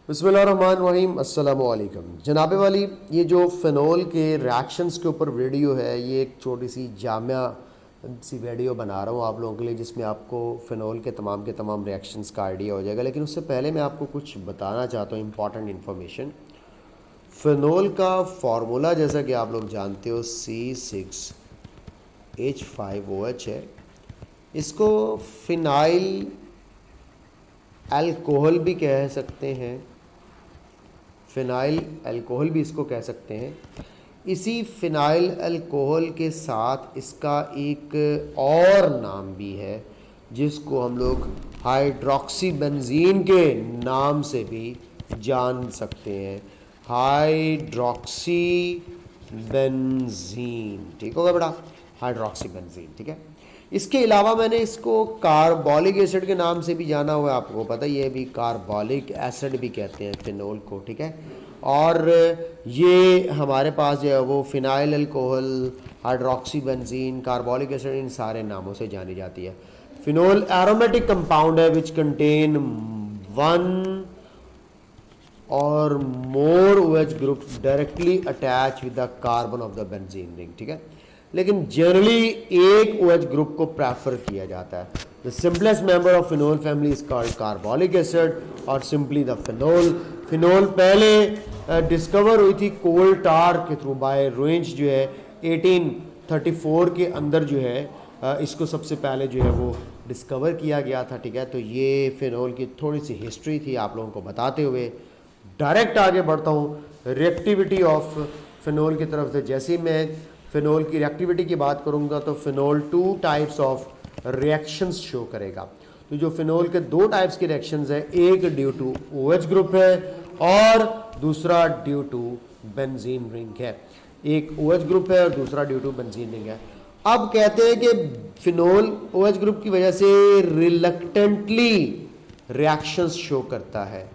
बिस्मिल्लाहिर्रहमानिर्रहीम, अस्सलामु अलैकुम। जनाबे वाली, ये जो फ़िनोल के रिएक्शंस के ऊपर वीडियो है, ये एक छोटी सी जामिया सी वीडियो बना रहा हूँ आप लोगों के लिए, जिसमें आपको फ़िनोल के तमाम रिएक्शंस का आइडिया हो जाएगा। लेकिन उससे पहले मैं आपको कुछ बताना चाहता हूँ, इम्पॉर्टेंट इन्फॉर्मेशन। फ़िनोल का फार्मूला जैसा कि आप लोग जानते हो C6H5OH है। इसको फ़िनाइल अल्कोहल भी कह सकते हैं, फ़िनाइल अल्कोहल भी इसको कह सकते हैं। इसी फ़िनाइल अल्कोहल के साथ इसका एक और नाम भी है, जिसको हम लोग हाइड्रोक्सी बेंजीन के नाम से भी जान सकते हैं। हाइड्रोक्सी बेंजीन, ठीक होगा बेटा, हाइड्रोक्सी बेंजीन, ठीक है। इसके अलावा मैंने इसको कार्बोलिक एसिड के नाम से भी जाना हुआ है, आपको पता ही है, भी कार्बोलिक एसिड भी कहते हैं फिनोल को, ठीक है। और ये हमारे पास जो है वो phenyl alcohol, hydroxy benzene, carbolic acid, इन सारे नामों से जानी जाती है। फिनोल एरोमेटिक कंपाउंड है विच कंटेन वन और मोर OH group directly attach with the carbon of the benzene ring, ठीक है। लेकिन जनरली एक OH ग्रुप को प्रेफर किया जाता है। The simplest member of phenol family is called carbolic acid और सिंपली द फिनोल। फिनोल पहले डिस्कवर हुई थी कोल टार के थ्रू बाय रोइंच, जो है 1834 के अंदर जो है इसको सबसे पहले जो है वो डिस्कवर किया गया था, ठीक है। तो ये फिनोल की थोड़ी सी हिस्ट्री थी आप लोगों को बताते हुए डायरेक्ट आगे बढ़ता हूँ रिएक्टिविटी ऑफ फिनोल की तरफ से। जैसे ही मैं फिनोल की रिएक्टिविटी की बात करूंगा तो phenol 2 types of reactions show करेगा। तो जो फिनोल के 2 टाइप्स के रिएक्शंस है, एक ड्यू टू OH ग्रुप है और दूसरा ड्यू टू बेंजीन रिंग है। एक OH ग्रुप है और दूसरा ड्यू टू बेंजीन रिंग है। अब कहते हैं कि फिनोल OH ग्रुप की वजह से रिलक्टेंटली रिएक्शंस शो करता है।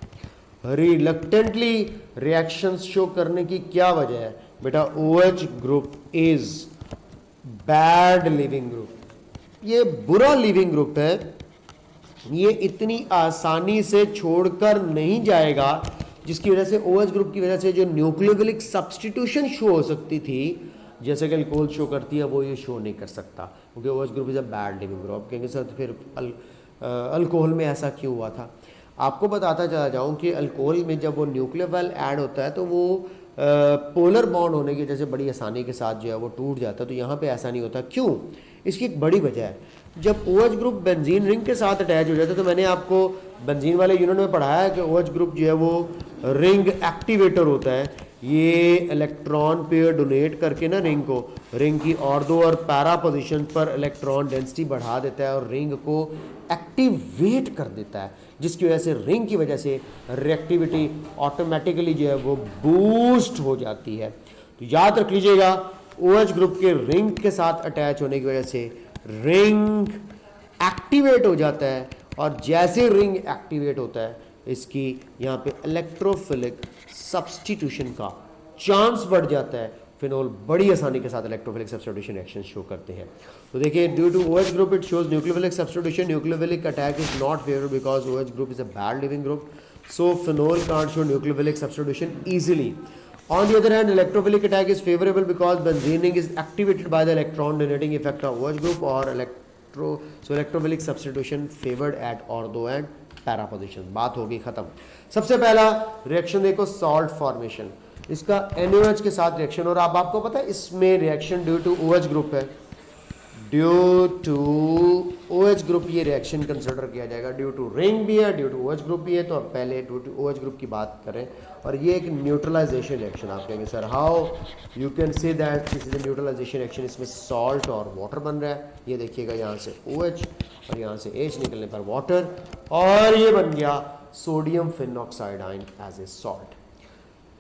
रिलक्टेंटली रिएक्शंस शो करने की क्या वजह है बेटा? OH group is bad living group, ये बुरा लिविंग ग्रुप है। ये इतनी आसानी से छोड़कर नहीं जाएगा, जिसकी वजह से OH ग्रुप की वजह से जो न्यूक्लियोफिलिक सब्स्टिट्यूशन शो हो सकती थी, जैसे कि अल्कोहल शो करती है, वो ये शो नहीं कर सकता, क्योंकि OH group is a bad living group. कहेंगे सर तो फिर अल्कोहल में ऐसा क्यों हुआ था? आपको बताता चला जाऊं कि अल्कोहल में जब वो न्यूक्लियोफाइल ऐड होता है तो वो पोलर बॉन्ड होने की वजह से बड़ी आसानी के साथ जो है वो टूट जाता है। तो यहाँ पे ऐसा नहीं होता। क्यों? इसकी एक बड़ी वजह है, जब OH ग्रुप बेंजीन रिंग के साथ अटैच हो जाता है, तो मैंने आपको बेंजीन वाले यूनिट में पढ़ाया है कि OH ग्रुप जो है वो रिंग एक्टिवेटर होता है। ये इलेक्ट्रॉन पेयर डोनेट करके ना रिंग की ऑर्थो और पैरा पोजीशन पर इलेक्ट्रॉन डेंसिटी बढ़ा देता है और रिंग को एक्टिवेट कर देता है, जिसकी वजह से रिंग की वजह से रिएक्टिविटी ऑटोमेटिकली जो है वो बूस्ट हो जाती है। तो याद रख लीजिएगा, OH ग्रुप के रिंग के साथ अटैच होने की वजह से रिंग एक्टिवेट हो जाता है, और जैसे रिंग एक्टिवेट होता है इसकी यहाँ पे इलेक्ट्रोफिलिक सब्स्टिट्यूशन का चांस बढ़ जाता है। फिनोल बड़ी आसानी के साथ इलेक्ट्रोफिलिक सब्स्टिट्यूशन रिएक्शन शो करते हैं। तो देखिए, due to OH group it shows nucleophilic substitution. Nucleophilic attack is not favourable because OH group is a bad living group, so phenol can't show nucleophilic substitution easily. On the other hand, electrophilic attack is favorable because benzene ring is activated by the electron donating effect of OH group or electrophilic substitution favored at ortho and para position. बात होगी खत्म। सबसे पहला reaction देखो, salt formation. इसका NaOH के साथ reaction, और अब आपको पता है इसमें reaction due to OH group है। ड्यू टू OH ग्रुप ये रिएक्शन कंसिडर किया जाएगा। ड्यू टू रिंग भी है, ड्यू टू OH ग्रुप भी है। तो अब पहले ड्यू टू OH ग्रुप की बात करें, और ये एक न्यूट्रलाइजेशन रिएक्शन। आप कहेंगे sir how you can say that this is a neutralization reaction, इसमें सॉल्ट और वाटर बन रहा है। ये देखिएगा, यहाँ से OH और यहाँ से H निकलने पर वाटर, और ये बन गया सोडियम फिनॉक्साइडाइन as a salt.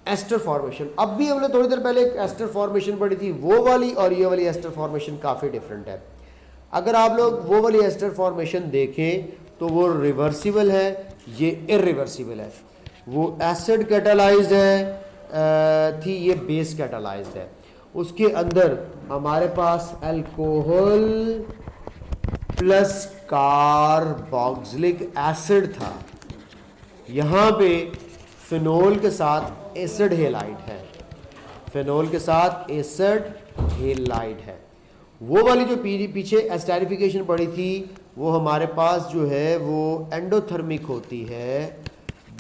Ester formation, अब भी हमने थोड़ी देर पहले एक एस्टर फॉर्मेशन पढ़ी थी, वो वाली और ये वाली एस्टर फॉर्मेशन काफ़ी डिफरेंट है। अगर आप लोग वो वाली एस्टर फॉर्मेशन देखें तो वो रिवर्सिबल है, ये इरिवर्सिबल है। वो एसिड कैटालाइज्ड है थी, ये बेस कैटालाइज्ड है। उसके अंदर हमारे पास अल्कोहल प्लस कार्बोक्सिलिक एसिड था। यहाँ पे फिनोल के साथ एसिड हेलाइड है, फिनोल के साथ एसिड हेलाइड है। वो वाली जो पीछे एस्टेरिफिकेशन पड़ी थी वो हमारे पास जो है वो एंडोथर्मिक होती है,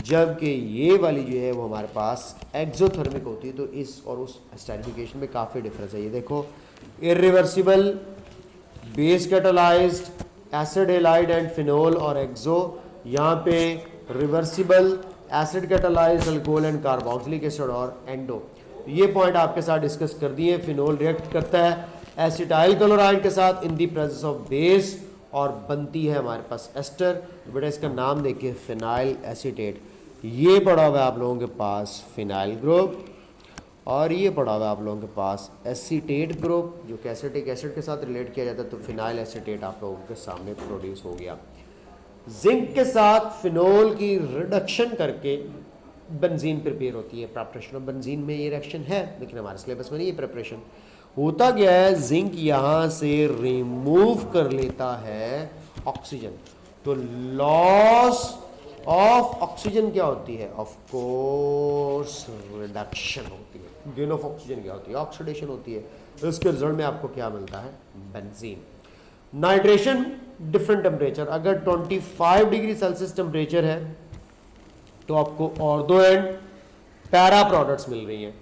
जबकि ये वाली जो है वो हमारे पास एक्सोथर्मिक होती है। तो इस और उस एस्टेरिफिकेशन में काफ़ी डिफरेंस है। ये देखो, irreversible base catalysed acid halide and phenol और एक्सो, यहाँ पे reversible acid catalysed alcohol and carboxylic acid और एंडो। ये पॉइंट आपके साथ डिस्कस कर दिए। फिनोल रिएक्ट करता है एसिटाइल क्लोराइड के साथ इन दी प्रेजेंस ऑफ बेस और बनती है हमारे पास एस्टर। तो बेटा इसका नाम देखिए फिनाइल एसीटेट। ये पड़ा हुआ है आप लोगों के पास फिनाइल ग्रुप, और ये पड़ा हुआ है आप लोगों के पास एसीटेट ग्रुप, जो कि एसिटिक एसिड के साथ रिलेट किया जाता है। तो फिनाइल एसीटेट आप लोगों के सामने प्रोड्यूस हो गया। जिंक के साथ फिनोल की रिडक्शन करके बेंजीन प्रिपेयर होती है। प्रिपरेशन ऑफ बेंजीन में ये रिएक्शन है, लेकिन हमारे सिलेबस में नहीं। ये प्रिपरेशन होता गया है, जिंक यहाँ से रिमूव कर लेता है ऑक्सीजन। तो लॉस ऑफ ऑक्सीजन क्या होती है? ऑफ कोर्स रिडक्शन होती है। गेन ऑफ ऑक्सीजन क्या होती है? ऑक्सीडेशन होती है। तो इसके रिजल्ट में आपको क्या मिलता है? बेंजीन। नाइट्रेशन डिफरेंट टेम्परेचर, अगर 25 डिग्री सेल्सियस टेम्परेचर है तो आपको ऑर्थो एंड पैरा प्रोडक्ट्स मिल रही हैं।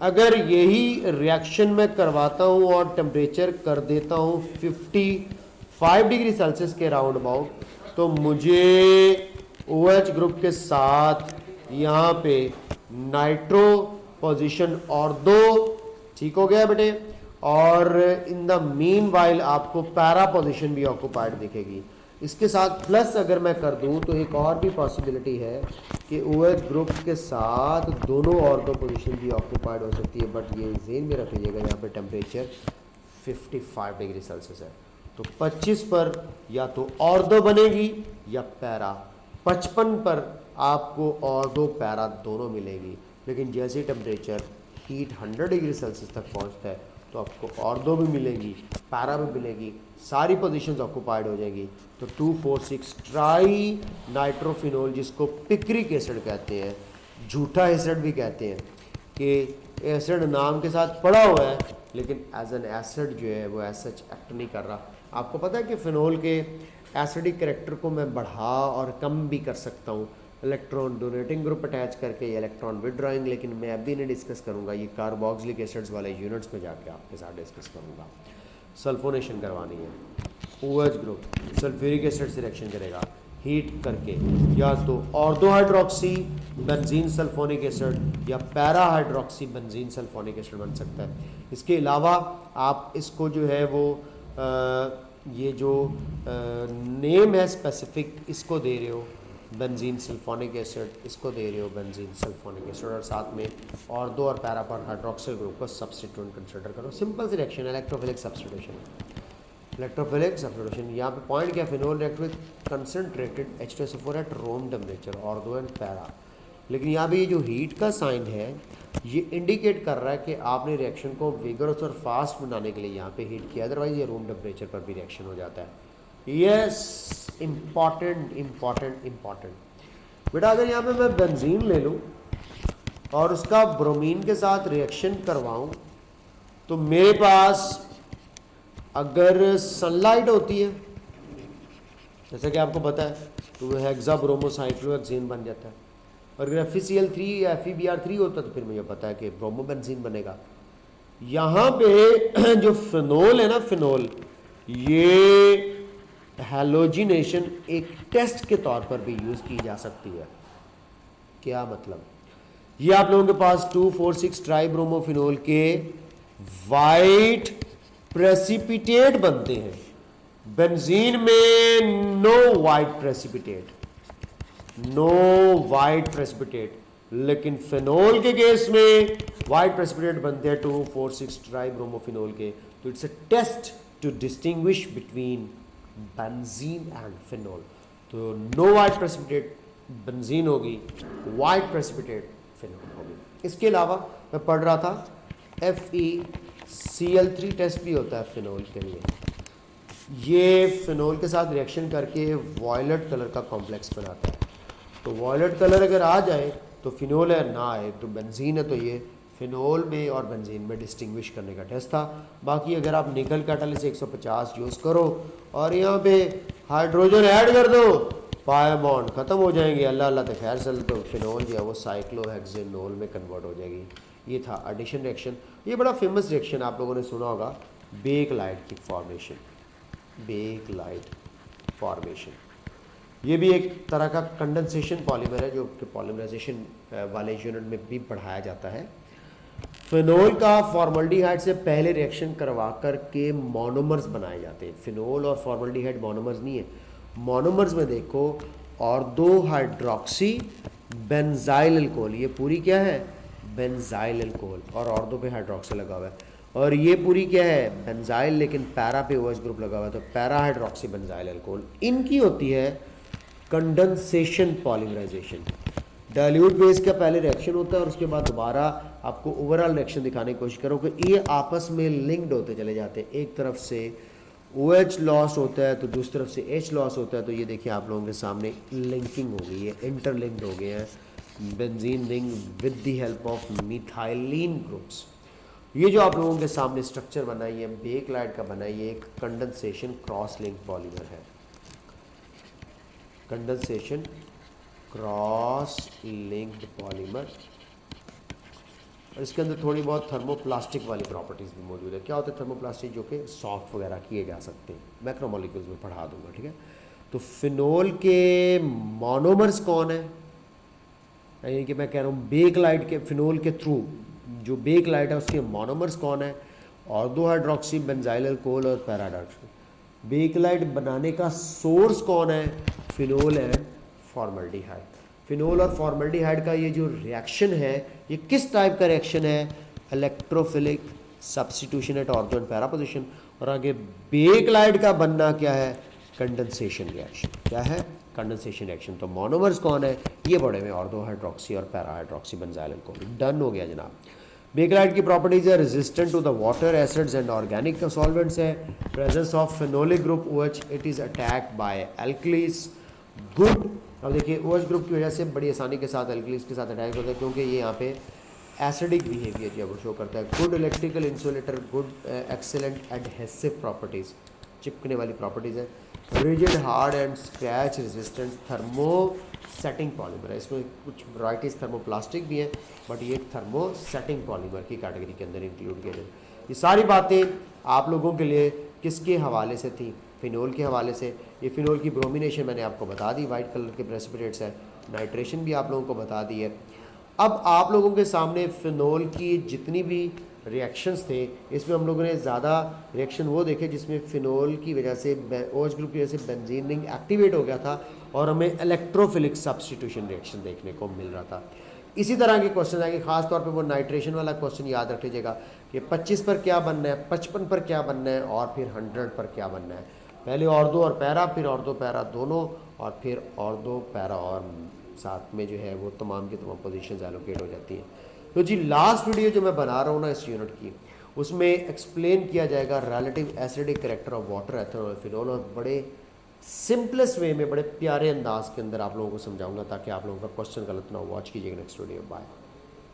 अगर यही रिएक्शन मैं करवाता हूँ और टेम्परेचर कर देता हूँ 55 डिग्री सेल्सियस के राउंड अबाउट, तो मुझे OH ग्रुप के साथ यहाँ पे नाइट्रो पोजीशन ऑर्थो, ठीक हो गया बेटे, और इन द मीन वाइल आपको पैरा पोजीशन भी ऑक्यूपाइड दिखेगी। इसके साथ प्लस अगर मैं कर दूं तो एक और भी पॉसिबिलिटी है कि OH ग्रुप के साथ दोनों ऑर्थो पोजीशन भी ऑक्यूपाइड हो सकती है। बट ये ज़हन में रख लीजिएगा, यहाँ पे टेम्परेचर 55 डिग्री सेल्सियस है। तो 25 पर या तो ऑर्थो बनेगी या पैरा, 55 पर आपको ऑर्थो पैरा दोनों मिलेगी। लेकिन जैसे ही टेम्परेचर हीट 100 डिग्री सेल्सियस तक पहुँचता है तो आपको ऑर्थो भी मिलेगी, पैरा भी मिलेगी, सारी पोजीशंस ऑक्यूपाइड हो जाएगी। तो 2,4,6 ट्राई नाइट्रोफिनोल, जिसको पिक्रिक एसिड कहते हैं, झूठा एसिड भी कहते हैं, कि एसिड नाम के साथ पड़ा हुआ है लेकिन एज एन एसिड जो है वो एज सच एक्ट नहीं कर रहा। आपको पता है कि फिनोल के एसिडिक कैरेक्टर को मैं बढ़ा और कम भी कर सकता हूँ, इलेक्ट्रॉन डोनेटिंग ग्रुप अटैच करके या इलेक्ट्रॉन विदड्रॉइंग, लेकिन मैं अभी नहीं डिस्कस करूँगा। ये कार्बोक्सिलिक एसिड्स वाले यूनिट्स में जाके आपके साथ डिस्कस करूँगा। सल्फोनेशन करवानी है, OH ग्रुप सल्फ्यूरिक एसिड से रिएक्शन करेगा हीट करके, या तो ortho hydroxy benzene sulphonic acid या para hydroxy benzene sulphonic acid बन सकता है। इसके अलावा आप इसको जो है वो ये जो नेम है स्पेसिफिक, इसको दे रहे हो बेंजीन सल्फोनिक एसिड, इसको दे रहे हो बेंजीन सल्फोनिक एसिड, और साथ में ऑर्थो और पैरा पर हाइड्रोक्सिल ग्रुप को सब्स्टिट्यूट कंसिडर करो। सिंपल सी reaction, electrophilic substitution. Electrophilic substitution, यहाँ पे पॉइंट क्या, phenol react with concentrated H2SO4 at room temperature, ortho and para. लेकिन यहाँ पे ये जो हीट का साइन है ये इंडिकेट कर रहा है कि आपने रिएक्शन को विगरस और फास्ट बनाने के लिए यहाँ पे हीट किया, अदरवाइज ये रूम टेम्परेचर पर भी रिएक्शन हो जाता है। यस, इम्पॉर्टेंट इम्पॉर्टेंट इम्पॉर्टेंट बेटा। अगर यहाँ पे मैं बेंजीन ले लूँ और उसका ब्रोमीन के साथ रिएक्शन करवाऊँ तो मेरे पास अगर सनलाइट होती है, जैसे कि आपको पता है, तो वो हेक्साब्रोमोसाइक्लोहेक्सेन बन जाता है। और अगर FeCl3 या FeBr3 होता तो फिर मुझे पता है कि ब्रोमोबेंजीन बनेगा। यहाँ पे जो फिनोल है ना, फिनोल, ये हैलोजिनेशन एक टेस्ट के तौर पर भी यूज़ की जा सकती है। क्या मतलब? ये आप लोगों के पास 2,4,6 ट्राइब्रोमोफिनोल के वाइट प्रेसिपिटेट बनते हैं। बेंजीन में no white precipitate, no white precipitate, लेकिन फिनोल के केस में वाइट प्रेसिपिटेट बनते हैं 2,4,6 ट्राइब्रोमोफिनोल के। तो it's a test to distinguish between benzene and phenol. तो नो वाइट प्रेसिपिटेट बेंजीन होगी, वाइट प्रेसिपिटेट फिनोल होगी। इसके अलावा मैं पढ़ रहा था FeCl3 टेस्ट भी होता है फिनोल के लिए। ये फिनोल के साथ रिएक्शन करके वॉयलेट कलर का कॉम्प्लेक्स बनाता है। तो वॉयलेट कलर अगर आ जाए तो फिनोल है ना आए, तो बेंजीन है, तो ये फिनोल में और बेंजीन में डिस्टिंग्विश करने का टेस्ट था। बाकी अगर आप निकल कैटालिस्ट 150 यूज़ करो और यहाँ पे हाइड्रोजन ऐड कर दो, पाई बॉन्ड ख़त्म हो जाएंगे, अल्लाह अल्लाह तो खैर चल, तो फिनोल जो है वो साइक्लोहेक्सेनोल में कन्वर्ट हो जाएगी। ये था एडिशन रिएक्शन। ये बड़ा फेमस रिएक्शन आप लोगों ने सुना होगा, बेकलाइट की फॉर्मेशन, बेकलाइट फॉर्मेशन। ये भी एक तरह का कंडेंसेशन पॉलीमर है जो कि पॉलीमराइजेशन वाले यूनिट में भी पढ़ाया जाता है। फिनोल का फॉर्मल्डिहाइड से पहले रिएक्शन करवा कर के मोनोमर्स बनाए जाते हैं। फिनोल और फॉर्मल्डिहाइड मोनोमर्स नहीं है। मोनोमर्स में देखो ऑर्थो हाइड्रोक्सी बेंजाइल अल्कोहल, ये पूरी क्या है बेंजाइल अल्कोहल, और ऑर्थो पे हाइड्रोक्सी लगा हुआ है, और ये पूरी क्या है बेंजाइल, लेकिन पैरा पे OH ग्रुप लगा हुआ है, तो पैरा हाइड्रोक्सी बेंजाइल अल्कोहल। इनकी होती है कंडेंसेशन पॉलीमराइजेशन। डाइल्यूट बेस का पहले रिएक्शन होता है और उसके बाद दोबारा आपको ओवरऑल रिएक्शन दिखाने की कोशिश करो कि ये आपस में लिंक्ड होते चले जाते हैं। एक तरफ से OH लॉस होता है तो दूसरी तरफ से H लॉस होता है, तो ये देखिए आप लोगों के सामने लिंकिंग हो गई है, इंटरलिंक्ड हो गए हैं benzene ring with the help of methylene groups. ये जो आप लोगों के सामने स्ट्रक्चर बना है, ये बेकलाइट का बना है, ये एक कंडेंसेशन क्रॉस लिंक पॉलीमर है, कंडेंसेशन क्रॉस लिंक्ड पॉलीमर। और इसके अंदर थोड़ी बहुत थर्मोप्लास्टिक वाली प्रॉपर्टीज़ भी मौजूद है। क्या होता है थर्मोप्लास्टिक, जो कि सॉफ्ट वगैरह किए जा सकते हैं, मैक्रोमोलिक्यूल्स में पढ़ा दूंगा, ठीक है। तो फिनोल के मोनोमर्स कौन है, यानी कि मैं कह रहा हूँ बेकलाइट के फिनोल के थ्रू जो बेकलाइट है उसके मोनोमर्स कौन है, ऑर्थो हाइड्रोक्सी बेंजाइल अल्कोहल और पैरा हाइड्रोक्सी। बेकलाइट बनाने का सोर्स कौन है, फिनोल एंड फॉर्मल्डिहाइड। फिनोल और फॉर्मल्डिहाइड का ये जो रिएक्शन है, ये किस टाइप का रिएक्शन है, electrophilic substitution at ortho and para position. और आगे बेकलाइट का बनना क्या है, कंडेंसेशन रिएक्शन। क्या है, कंडेंसेशन रिएक्शन। तो मोनोमर्स कौन है, ये बड़े में ऑर्थो हाइड्रोक्सी और para hydroxy benzyl alcohol. Done हो गया जनाब। बेकलाइट की प्रॉपर्टीज है resistant to the water, acids and organic solvents है, presence of phenolic group OH, it is attacked by alkalis, good. अब देखिए OH ग्रुप की वजह से बड़ी आसानी के साथ एल्कलीज के साथ अटैक होता है, क्योंकि ये यहाँ पे एसिडिक बिहेवियर जो वो शो करता है। Good electrical insulator, good excellent adhesive properties, चिपकने वाली प्रॉपर्टीज़ है। Rigid hard and scratch resistant thermo setting polymer है। इसमें कुछ वराइटीज़ थर्मोप्लास्टिक भी हैं, बट ये थर्मो सेटिंग पॉलीमर की कैटेगरी के अंदर इंक्लूड किया जाए। ये सारी बातें आप लोगों के लिए किसके हवाले से थी, फिनोल के हवाले से। ये फिनोल की ब्रोमिनेशन मैंने आपको बता दी, वाइट कलर के प्रेसिपिटेट्स है, नाइट्रेशन भी आप लोगों को बता दी है। अब आप लोगों के सामने फिनोल की जितनी भी रिएक्शंस थे, इसमें हम लोगों ने ज़्यादा रिएक्शन वो देखे जिसमें फिनोल की वजह से OH ग्रुप की वजह से बेंजीन रिंग एक्टिवेट हो गया था और हमें इलेक्ट्रोफिलिक सब्स्टिट्यूशन रिएक्शन देखने को मिल रहा था। इसी तरह के क्वेश्चन आएंगे, खास तौर पे वो नाइट्रेशन वाला क्वेश्चन याद रख लीजिएगा कि 25 पर क्या बनना है, 55 पर क्या बनना है और फिर 100 पर क्या बनना है। पहले ऑर्थो और पैरा, फिर ऑर्थो पैरा दोनों, और फिर ऑर्थो पैरा और साथ में जो है वो तमाम की तमाम पोजीशंस एलोकेट हो जाती हैं। तो जी लास्ट वीडियो जो मैं बना रहा हूँ ना इस यूनिट की, उसमें एक्सप्लेन किया जाएगा relative acidic character of water, ethanol और फिनोल, और बड़े सिंपलेस्ट वे में, बड़े प्यारे अंदाज के अंदर आप लोगों को समझाऊंगा ताकि आप लोगों का क्वेश्चन गलत ना हो। वॉच कीजिएगा नेक्स्ट वीडियो। बाय।